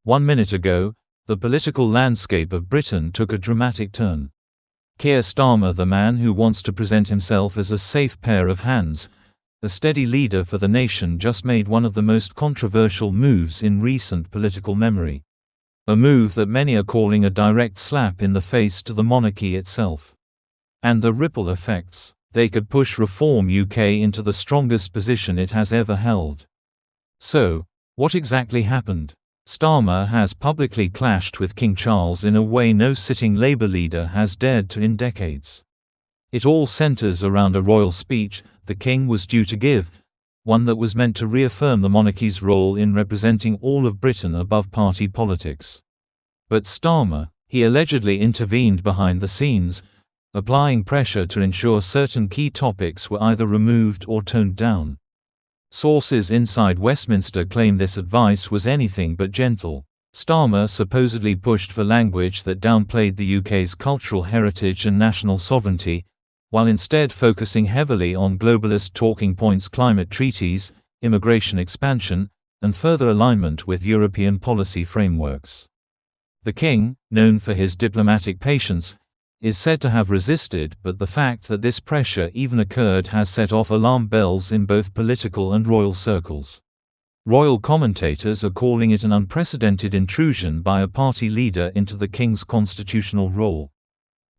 1 minute ago, the political landscape of Britain took a dramatic turn. Keir Starmer, the man who wants to present himself as a safe pair of hands, a steady leader for the nation, just made one of the most controversial moves in recent political memory. A move that many are calling a direct slap in the face to the monarchy itself. And the ripple effects. They could push Reform UK into the strongest position it has ever held. So, what exactly happened? Starmer has publicly clashed with King Charles in a way no sitting Labour leader has dared to in decades. It all centres around a royal speech the King was due to give, one that was meant to reaffirm the monarchy's role in representing all of Britain above party politics. But Starmer, he allegedly intervened behind the scenes, applying pressure to ensure certain key topics were either removed or toned down. Sources inside Westminster claim this advice was anything but gentle. Starmer supposedly pushed for language that downplayed the UK's cultural heritage and national sovereignty, while instead focusing heavily on globalist talking points, climate treaties, immigration expansion, and further alignment with European policy frameworks. The King, known for his diplomatic patience, is said to have resisted, but the fact that this pressure even occurred has set off alarm bells in both political and royal circles. Royal commentators are calling it an unprecedented intrusion by a party leader into the King's constitutional role.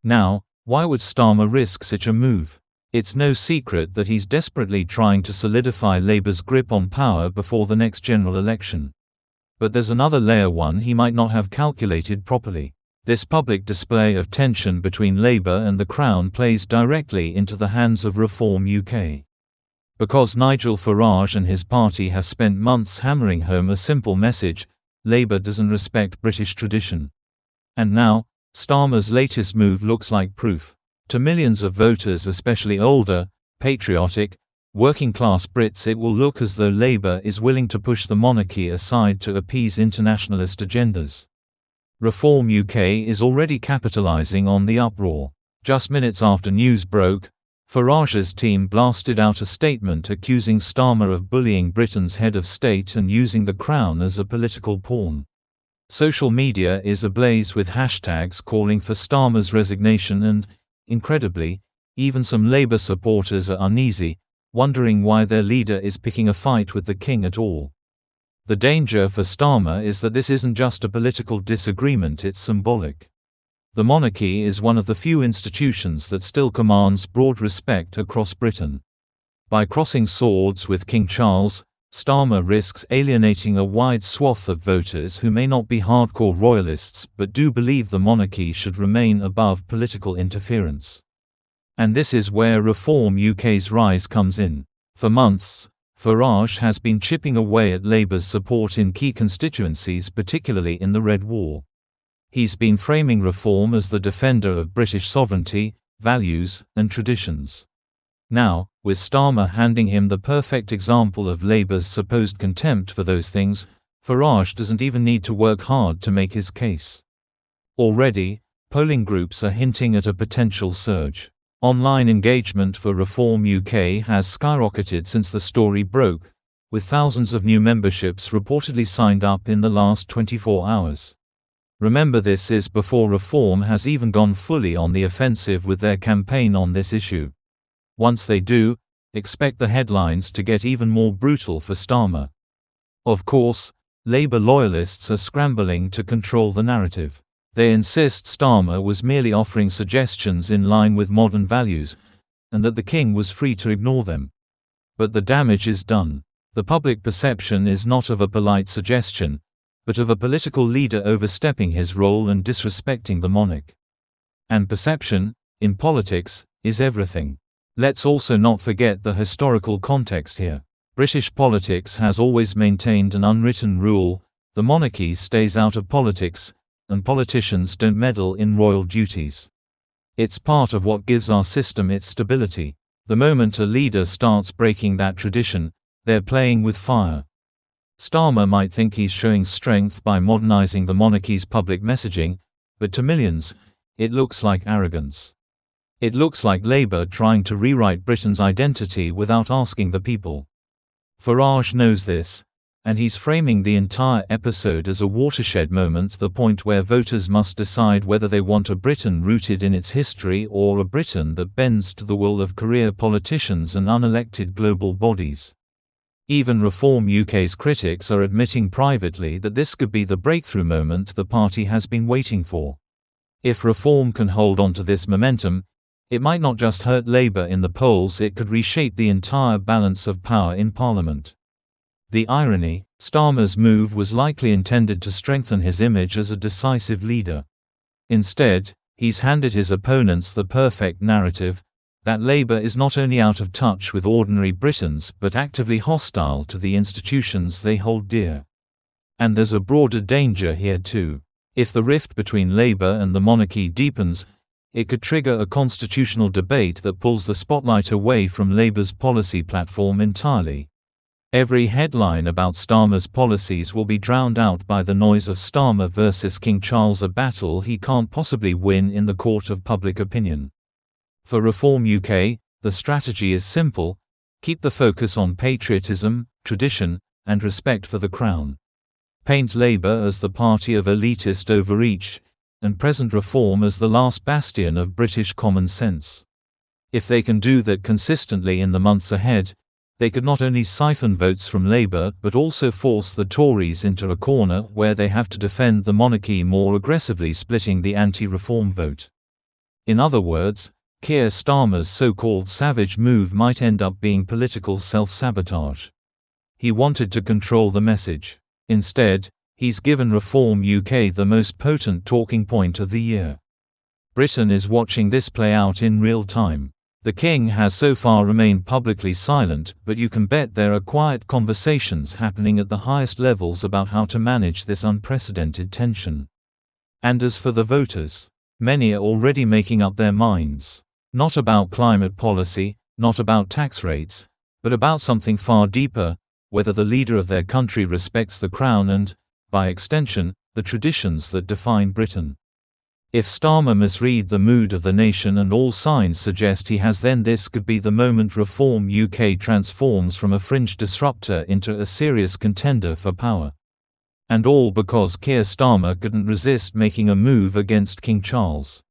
Now, why would Starmer risk such a move? It's no secret that he's desperately trying to solidify Labour's grip on power before the next general election. But there's another layer, one he might not have calculated properly. This public display of tension between Labour and the Crown plays directly into the hands of Reform UK. Because Nigel Farage and his party have spent months hammering home a simple message: Labour doesn't respect British tradition. And now, Starmer's latest move looks like proof. To millions of voters, especially older, patriotic, working-class Brits, it will look as though Labour is willing to push the monarchy aside to appease internationalist agendas. Reform UK is already capitalising on the uproar. Just minutes after news broke, Farage's team blasted out a statement accusing Starmer of bullying Britain's head of state and using the Crown as a political pawn. Social media is ablaze with hashtags calling for Starmer's resignation and, incredibly, even some Labour supporters are uneasy, wondering why their leader is picking a fight with the King at all. The danger for Starmer is that this isn't just a political disagreement, it's symbolic. The monarchy is one of the few institutions that still commands broad respect across Britain. By crossing swords with King Charles, Starmer risks alienating a wide swath of voters who may not be hardcore royalists but do believe the monarchy should remain above political interference. And this is where Reform UK's Rise comes in. For months, Farage has been chipping away at Labour's support in key constituencies, particularly in the Red Wall. He's been framing Reform as the defender of British sovereignty, values, and traditions. Now, with Starmer handing him the perfect example of Labour's supposed contempt for those things, Farage doesn't even need to work hard to make his case. Already, polling groups are hinting at a potential surge. Online engagement for Reform UK has skyrocketed since the story broke, with thousands of new memberships reportedly signed up in the last 24 hours. Remember, this is before Reform has even gone fully on the offensive with their campaign on this issue. Once they do, expect the headlines to get even more brutal for Starmer. Of course, Labour loyalists are scrambling to control the narrative. They insist Starmer was merely offering suggestions in line with modern values, and that the King was free to ignore them. But the damage is done. The public perception is not of a polite suggestion, but of a political leader overstepping his role and disrespecting the monarch. And perception, in politics, is everything. Let's also not forget the historical context here. British politics has always maintained an unwritten rule: the monarchy stays out of politics, and politicians don't meddle in royal duties. It's part of what gives our system its stability. The moment a leader starts breaking that tradition, they're playing with fire. Starmer might think he's showing strength by modernizing the monarchy's public messaging, but to millions, it looks like arrogance. It looks like Labour trying to rewrite Britain's identity without asking the people. Farage knows this, And he's framing the entire episode as a watershed moment, the point where voters must decide whether they want a Britain rooted in its history or a Britain that bends to the will of career politicians and unelected global bodies. Even Reform UK's critics are admitting privately that this could be the breakthrough moment the party has been waiting for. If Reform can hold on to this momentum, it might not just hurt Labour in the polls, it could reshape the entire balance of power in Parliament. The irony: Starmer's move was likely intended to strengthen his image as a decisive leader. Instead, he's handed his opponents the perfect narrative that Labour is not only out of touch with ordinary Britons but actively hostile to the institutions they hold dear. And there's a broader danger here too. If the rift between Labour and the monarchy deepens, it could trigger a constitutional debate that pulls the spotlight away from Labour's policy platform entirely. Every headline about Starmer's policies will be drowned out by the noise of Starmer versus King Charles, a battle he can't possibly win in the court of public opinion. For Reform UK, the strategy is simple: keep the focus on patriotism, tradition, and respect for the Crown. Paint Labour as the party of elitist overreach, and present Reform as the last bastion of British common sense. If they can do that consistently in the months ahead, they could not only siphon votes from Labour but also force the Tories into a corner where they have to defend the monarchy more aggressively, splitting the anti-reform vote. In other words, Keir Starmer's so-called savage move might end up being political self-sabotage. He wanted to control the message. Instead, he's given Reform UK the most potent talking point of the year. Britain is watching this play out in real time. The King has so far remained publicly silent, but you can bet there are quiet conversations happening at the highest levels about how to manage this unprecedented tension. And as for the voters, many are already making up their minds. Not about climate policy, not about tax rates, but about something far deeper: whether the leader of their country respects the Crown and, by extension, the traditions that define Britain. If Starmer misread the mood of the nation, and all signs suggest he has, then this could be the moment Reform UK transforms from a fringe disruptor into a serious contender for power. And all because Keir Starmer couldn't resist making a move against King Charles.